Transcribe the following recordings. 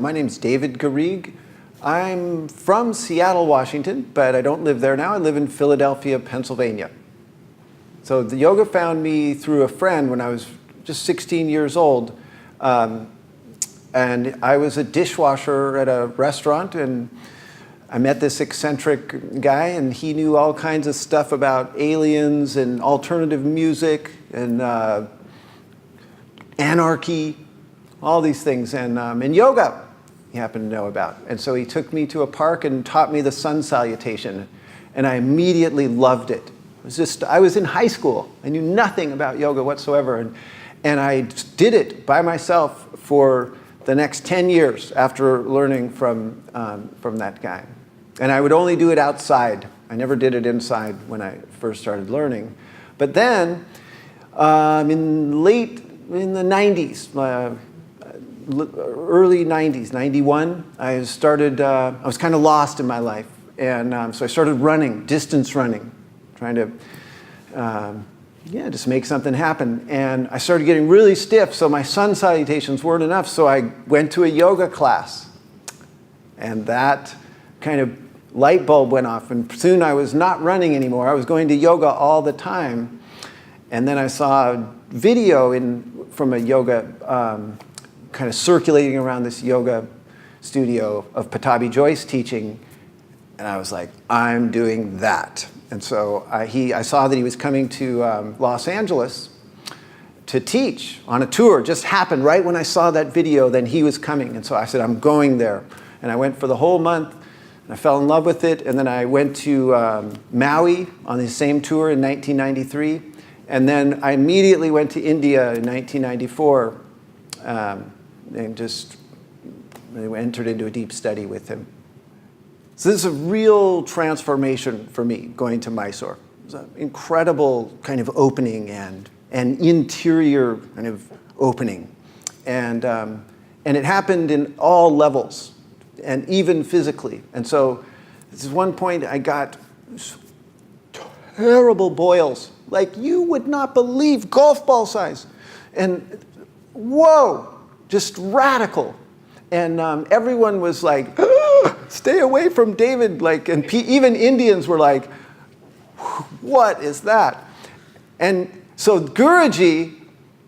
My name's David Garrigues. I'm from Seattle, Washington, but I don't live there now. I live in Philadelphia, Pennsylvania. So the yoga found me through a friend when I was just 16 years old. And I was a dishwasher at a restaurant, and I met this eccentric guy, and he knew all kinds of stuff about aliens and alternative music and anarchy, all these things, and yoga he happened to know about. And so he took me to a park and taught me the sun salutation, and I immediately loved it. I was in high school. I knew nothing about yoga whatsoever, and I did it by myself for the next 10 years after learning from that guy. And I would only do it outside. I never did it inside when I first started learning. But then, in the 90s, early 90s, 91, I was kind of lost in my life. And so I started running, distance running, trying to just make something happen. And I started getting really stiff, so my sun salutations weren't enough, so I went to a yoga class. And that kind of light bulb went off, and soon I was not running anymore. I was going to yoga all the time. And then I saw a video from a yoga, kind of circulating around this yoga studio of Pattabhi Jois teaching, and I was like, I'm doing that. And so I saw that he was coming to Los Angeles to teach on a tour. It just happened right when I saw that video, then he was coming. And so I said, I'm going there. And I went for the whole month, and I fell in love with it. And then I went to Maui on the same tour in 1993. And then I immediately went to India in 1994 and just entered into a deep study with him. So this is a real transformation for me, going to Mysore. It was an incredible kind of opening and an interior kind of opening. And it happened in all levels, and even physically. And so this is one point I got terrible boils, like you would not believe, golf ball size. And whoa, just radical. And everyone was like, stay away from David, and even Indians were like, what is that? And so Guruji,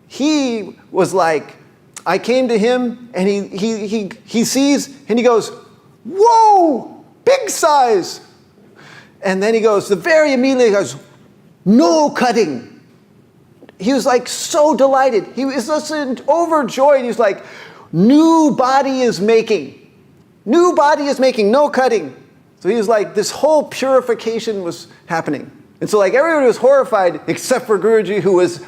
he was like, I came to him, and he sees, and he goes, whoa, big size. And then he goes, immediately goes, no cutting. He was like so delighted. He was just overjoyed. He was like, new body is making. New body is making, no cutting. So he was like, this whole purification was happening. And so like everybody was horrified except for Guruji, who was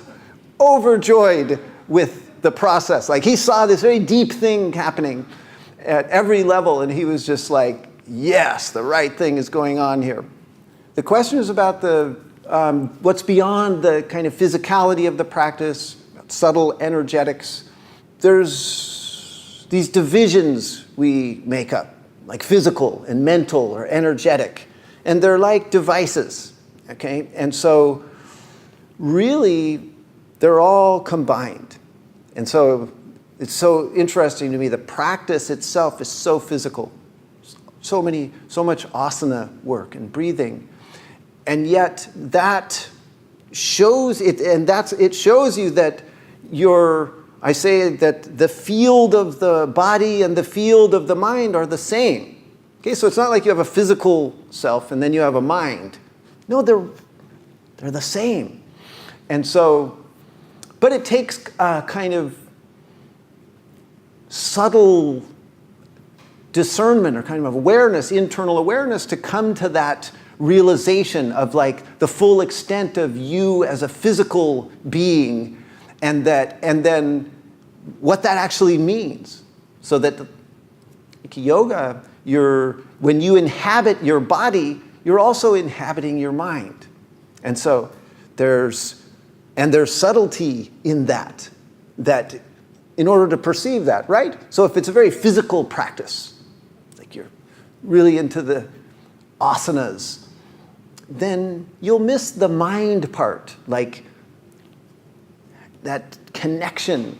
overjoyed with the process. Like he saw this very deep thing happening at every level, and he was just like, yes, the right thing is going on here. The question is about what's beyond the kind of physicality of the practice, subtle energetics. There's these divisions we make up, like physical and mental or energetic, and they're like devices, okay? And so really, they're all combined. And so it's so interesting to me, the practice itself is so physical, so much asana work and breathing, and yet that shows it, and it shows you that I say that the field of the body and the field of the mind are the same. Okay, so it's not like you have a physical self and then you have a mind. No, they're the same. And so, but it takes a kind of subtle discernment or kind of awareness, internal awareness, to come to that realization of like the full extent of you as a physical being, and then what that actually means. So that yoga, when you inhabit your body, you're also inhabiting your mind. And so there's subtlety in that in order to perceive that, right? So if it's a very physical practice, like you're really into the asanas, then you'll miss the mind part, like that connection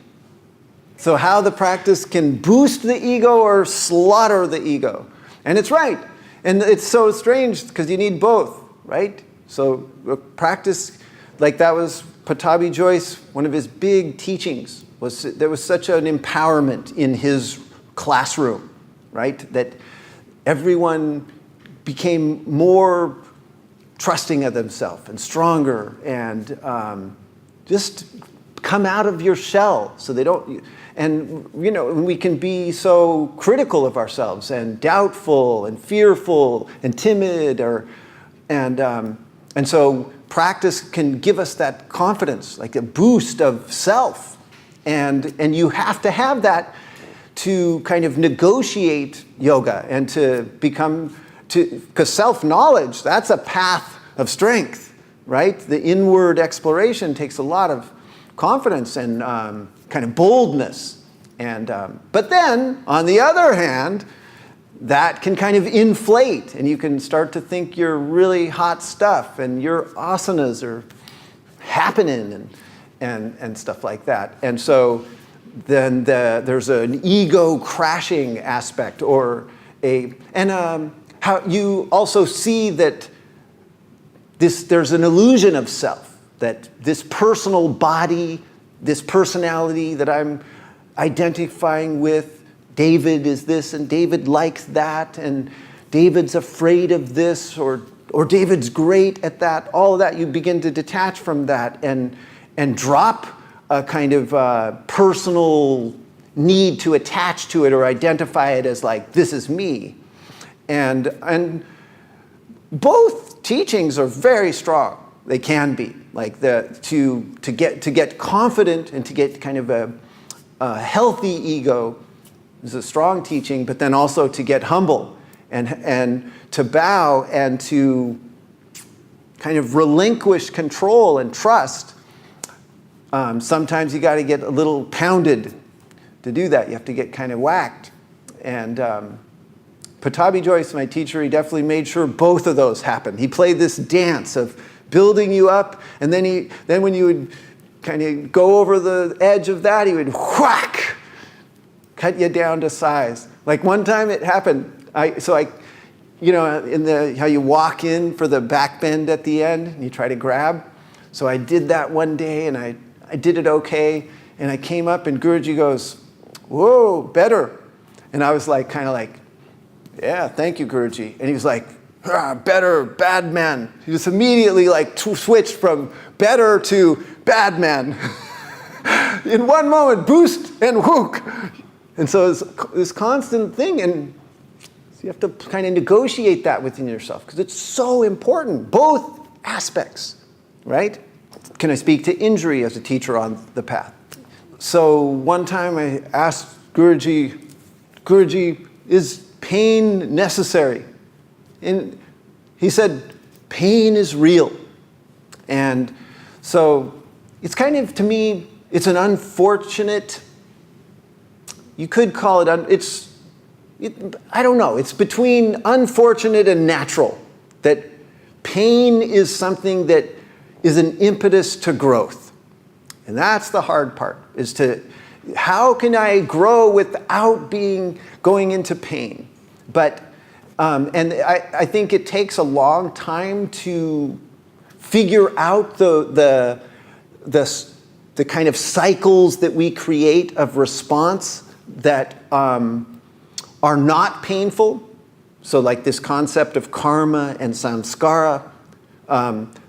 So how the practice can boost the ego or slaughter the ego. And it's right. And it's so strange because you need both, right? So practice, like that was Pattabhi Jois, one of his big teachings, was there was such an empowerment in his classroom, right? That everyone became more trusting of themselves and stronger and just come out of your shell so they don't, and you know, we can be so critical of ourselves and doubtful and fearful and timid and so practice can give us that confidence, like a boost of self. And you have to have that to kind of negotiate yoga and to become, because self-knowledge, that's a path of strength, right? The inward exploration takes a lot of confidence and kind of boldness. And, but then, on the other hand, that can kind of inflate, and you can start to think you're really hot stuff, and your asanas are happening, and stuff like that. And so then there's an ego crashing aspect, or how you also see that there's an illusion of self, that this personal body, this personality that I'm identifying with, David is this, and David likes that, and David's afraid of this, or David's great at that. All of that, you begin to detach from that and drop a kind of personal need to attach to it or identify it as like, this is me. And both teachings are very strong. They can be like to get confident and to get kind of a healthy ego is a strong teaching, but then also to get humble and to bow and to kind of relinquish control and trust. Sometimes you got to get a little pounded to do that. You have to get kind of whacked. And Pattabhi Jois, my teacher, he definitely made sure both of those happened. He played this dance of building you up, and then when you would kind of go over the edge of that, he would whack, cut you down to size. Like one time it happened. You know, how you walk in for the back bend at the end, and you try to grab. So I did that one day, and I did it okay, and I came up, and Guruji goes, "Whoa, better." And I was like, kind of like, "Yeah, thank you, Guruji." And he was like, "Better, bad man." He just immediately like switched from better to bad man. In one moment, boost and whook. And so it's this constant thing, and you have to kind of negotiate that within yourself because it's so important, both aspects, right? Can I speak to injury as a teacher on the path? So one time I asked Guruji, is pain necessary? And he said, pain is real. And so it's kind of, to me, it's an unfortunate, you could call it, I don't know, it's between unfortunate and natural, that pain is something that is an impetus to growth. And that's the hard part, is to, how can I grow without going into pain? But, and I think it takes a long time to figure out the kind of cycles that we create of response that are not painful. So like this concept of karma and samskara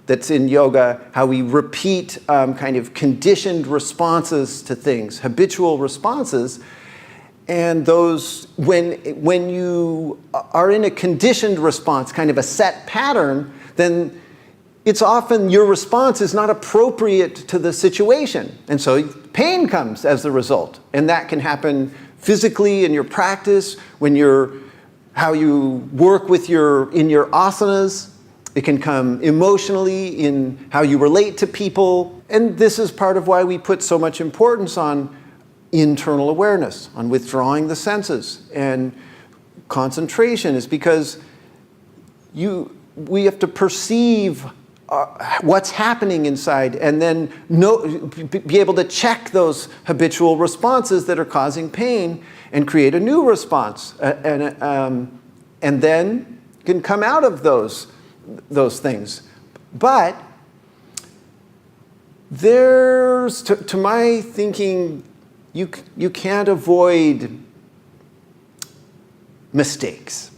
that's in yoga, how we repeat kind of conditioned responses to things, habitual responses. And those, when you are in a conditioned response, kind of a set pattern, then it's often your response is not appropriate to the situation. And so pain comes as a result. And that can happen physically in your practice, how you work with in your asanas. It can come emotionally in how you relate to people. And this is part of why we put so much importance on internal awareness, on withdrawing the senses. And concentration is because we have to perceive what's happening inside, and then be able to check those habitual responses that are causing pain and create a new response, and then can come out of those things. But there's, to my thinking, you can't avoid mistakes.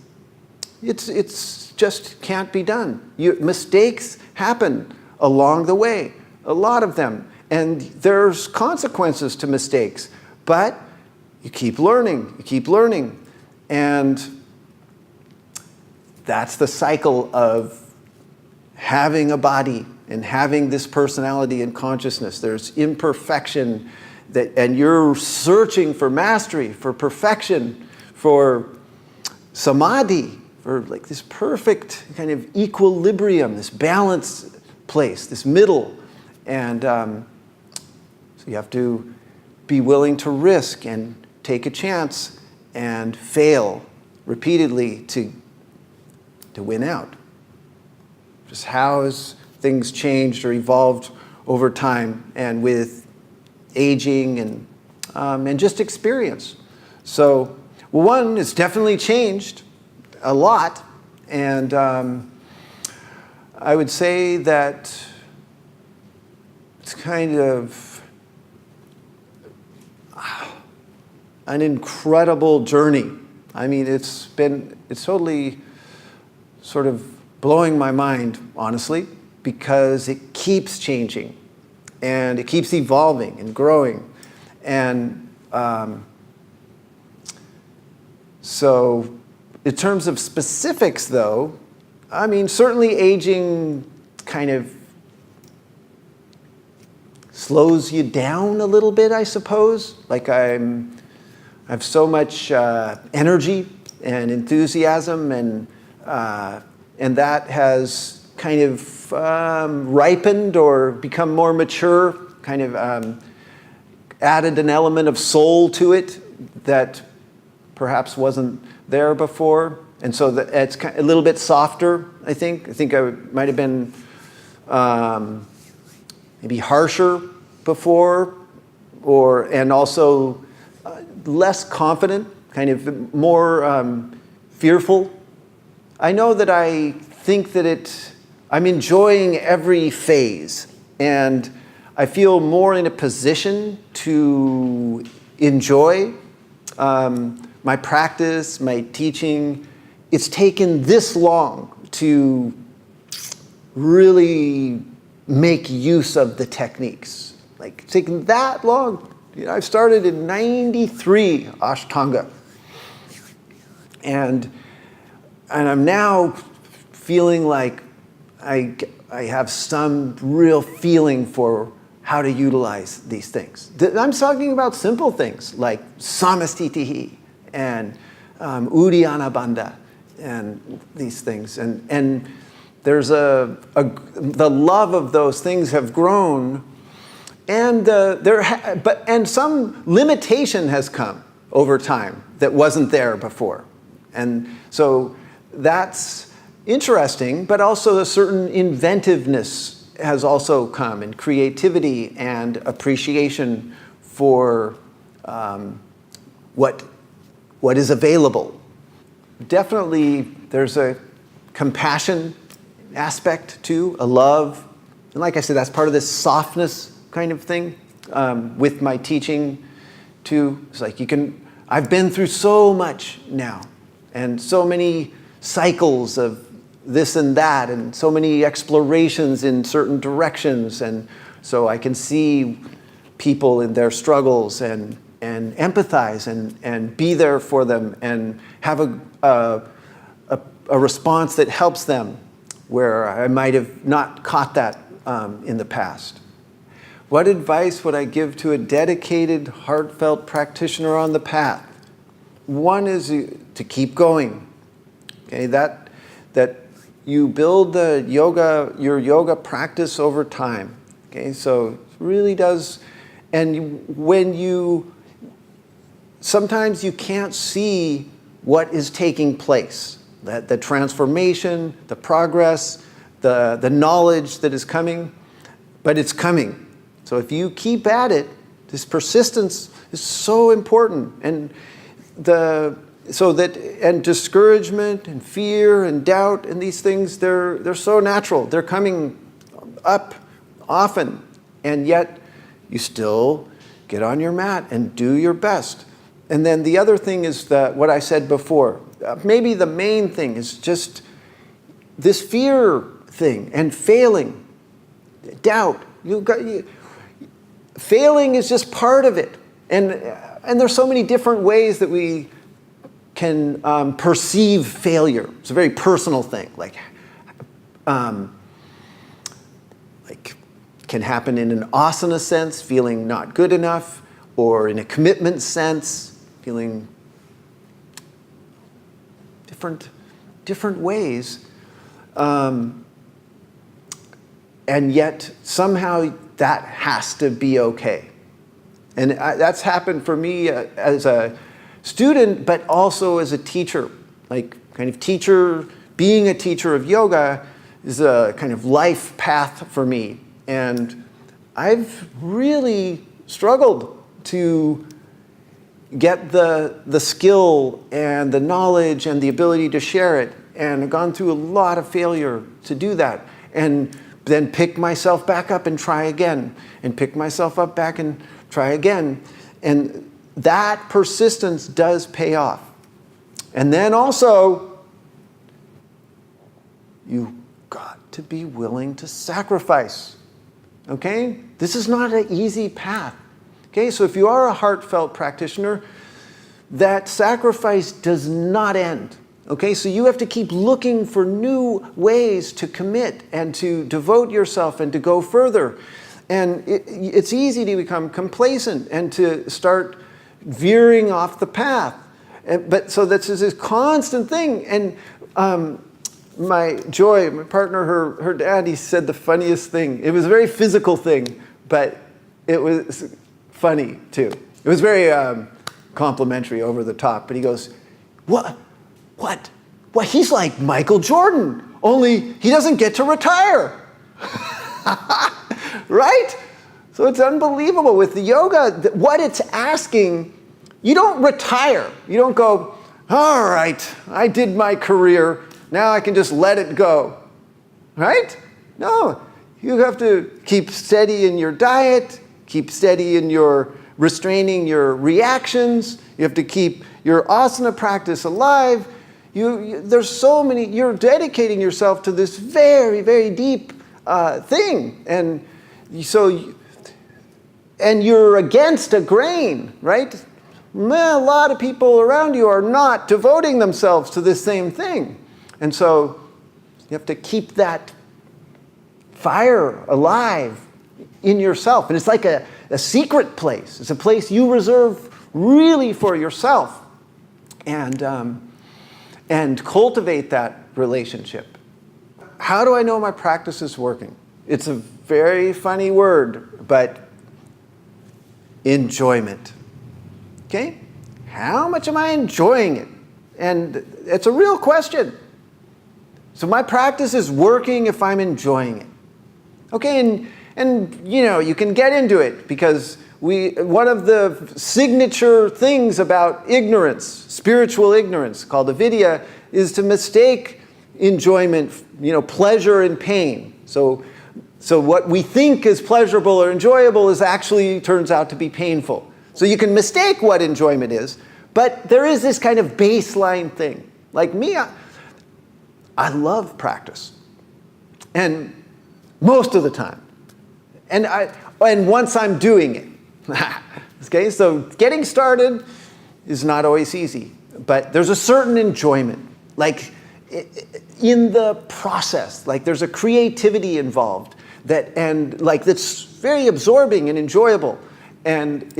It's just can't be done. Mistakes happen along the way, a lot of them, and there's consequences to mistakes. But you keep learning, and that's the cycle of having a body and having this personality and consciousness. There's imperfection, and you're searching for mastery, for perfection, for samadhi, for like this perfect kind of equilibrium, this balanced place, this middle. And so you have to be willing to risk and take a chance and fail repeatedly to win out. Just how has things changed or evolved over time and with aging and just experience. So one, it's definitely changed a lot, and I would say that it's kind of an incredible journey. I mean, it's totally sort of blowing my mind, honestly, because it keeps changing and it keeps evolving and growing. And so in terms of specifics, though, I mean, certainly aging kind of slows you down a little bit, I suppose. Like I have so much energy and enthusiasm, and that has kind of ripened or become more mature, kind of added an element of soul to it that perhaps wasn't there before. And so it's a little bit softer, I think. I think I might have been maybe harsher before, and also less confident, kind of more fearful. I know that I think that I'm enjoying every phase, and I feel more in a position to enjoy my practice, my teaching. It's taken this long to really make use of the techniques. Like, it's taken that long. You know, I started in '93 Ashtanga. And I'm now feeling like I have some real feeling for how to utilize these things. I'm talking about simple things like samastitihi and uddiyana bandha and these things. And there's the love of those things have grown, and and some limitation has come over time that wasn't there before. And so that's interesting, but also a certain inventiveness has also come, and creativity and appreciation for what is available. Definitely there's a compassion aspect too, a love. And like I said, that's part of this softness kind of thing with my teaching too. It's like I've been through so much now, and so many cycles of this and that, and so many explorations in certain directions, and so I can see people in their struggles and empathize and be there for them and have a response that helps them where I might have not caught that in the past. What advice would I give to a dedicated, heartfelt practitioner on the path? One is to keep going. Okay, that you build your yoga practice over time. Okay, so it really does. And sometimes you can't see what is taking place, that the transformation, the progress, the knowledge that is coming, but it's coming. So if you keep at it, this persistence is so important. And and discouragement and fear and doubt and these things, they're so natural. They're coming up often, and yet you still get on your mat and do your best. And then the other thing is what I said before. Maybe the main thing is just this fear thing and failing, doubt. Failing is just part of it. And there's so many different ways that we can perceive failure. It's a very personal thing. Like can happen in an asana sense, feeling not good enough, or in a commitment sense, feeling different ways. And yet somehow that has to be okay. And that's happened for me as a student, but also as a teacher. Like kind of being a teacher of yoga is a kind of life path for me. And I've really struggled to get the skill and the knowledge and the ability to share it. And I've gone through a lot of failure to do that. And then pick myself back up and try again. And pick myself up back and try again. And that persistence does pay off. And then also, you've got to be willing to sacrifice. Okay? This is not an easy path. Okay? So if you are a heartfelt practitioner, that sacrifice does not end. Okay? So you have to keep looking for new ways to commit and to devote yourself and to go further. And it's easy to become complacent and to start veering off the path. But so this is this constant thing. And my partner, her dad, he said the funniest thing. It was a very physical thing, but it was funny too. It was very complimentary, over the top. But he goes, What? He's like Michael Jordan, only he doesn't get to retire. Right? So it's unbelievable with the yoga. What it's asking, you don't retire. You don't go, all right, I did my career. Now I can just let it go. Right? No. You have to keep steady in your diet, keep steady in your restraining your reactions. You have to keep your asana practice alive. There's so many, you're dedicating yourself to this very, very deep thing. And you're against a grain, right? A lot of people around you are not devoting themselves to this same thing. And so you have to keep that fire alive in yourself. And it's like a secret place. It's a place you reserve really for yourself. And cultivate that relationship. How do I know my practice is working? It's a very funny word, but enjoyment. Okay? How much am I enjoying it? And it's a real question. So my practice is working if I'm enjoying it. Okay, and you can get into it because one of the signature things about ignorance, spiritual ignorance, called avidya, is to mistake enjoyment, pleasure and pain. So what we think is pleasurable or enjoyable turns out to be painful. So you can mistake what enjoyment is, but there is this kind of baseline thing. Like me, I love practice. And most of the time. And once I'm doing it. Okay, so getting started is not always easy, but there's a certain enjoyment, like in the process, like there's a creativity involved that's very absorbing and enjoyable, and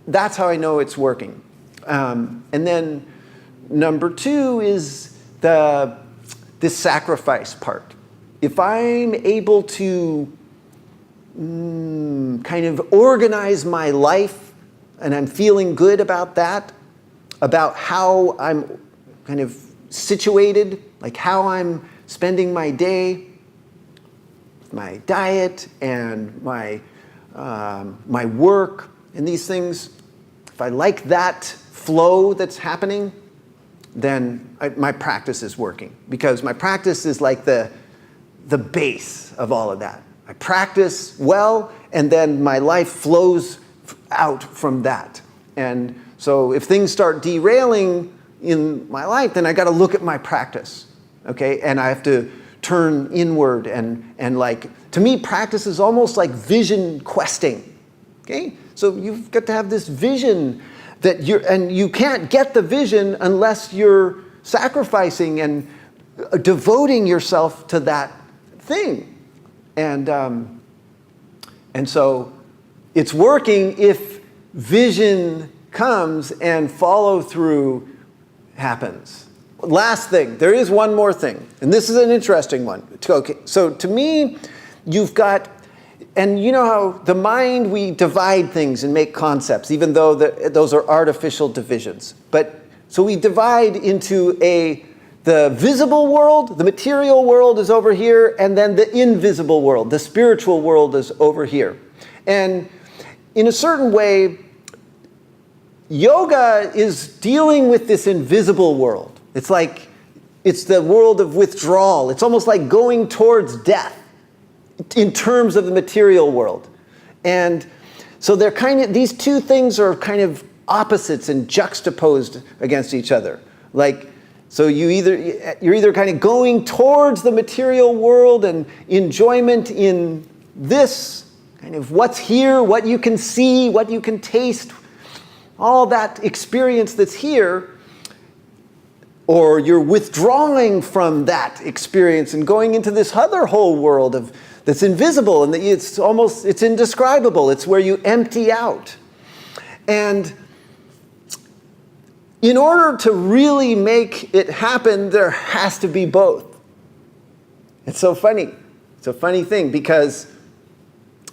that's how I know it's working. And then number 2 is this sacrifice part. If I'm able to kind of organize my life, and I'm feeling good about that, about how I'm kind of situated, like how I'm spending my day, with my diet and my work and these things, if I like that flow that's happening, then my practice is working, because my practice is like the base of all of that. I practice well, and then my life flows out from that. And so if things start derailing in my life, then I got to look at my practice, okay? And I have to turn inward and like, to me, practice is almost like vision questing, okay? So you've got to have this vision that and you can't get the vision unless you're sacrificing and devoting yourself to that thing. And so it's working if vision comes and follow through happens. Last thing, there is one more thing, and this is an interesting one. Okay, so to me, you've got, and you know how the mind, we divide things and make concepts, even though those are artificial divisions. But so we divide into the visible world, the material world is over here, and then the invisible world, the spiritual world is over here. And in a certain way, yoga is dealing with this invisible world. It's like, it's the world of withdrawal. It's almost like going towards death in terms of the material world. And so they're these two things are kind of opposites and juxtaposed against each other. Like, so you're either kind of going towards the material world and enjoyment in this kind of what's here, what you can see, what you can taste, all that experience that's here, or you're withdrawing from that experience and going into this other whole world that's invisible, and it's indescribable. It's where you empty out. And in order to really make it happen, there has to be both. It's so funny. It's a funny thing, because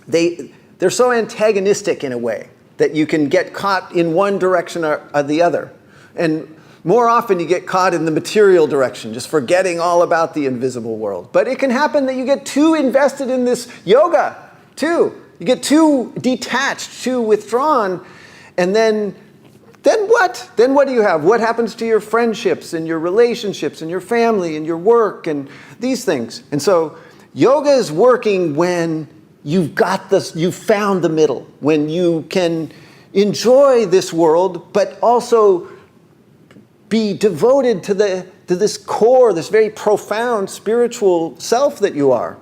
they're so antagonistic in a way that you can get caught in one direction or the other. And more often you get caught in the material direction, just forgetting all about the invisible world. But it can happen that you get too invested in this yoga, too. You get too detached, too withdrawn, and then what? Then what do you have? What happens to your friendships and your relationships and your family and your work and these things? And so yoga is working when you've found the middle, when you can enjoy this world, but also be devoted to this core, this very profound spiritual self that you are.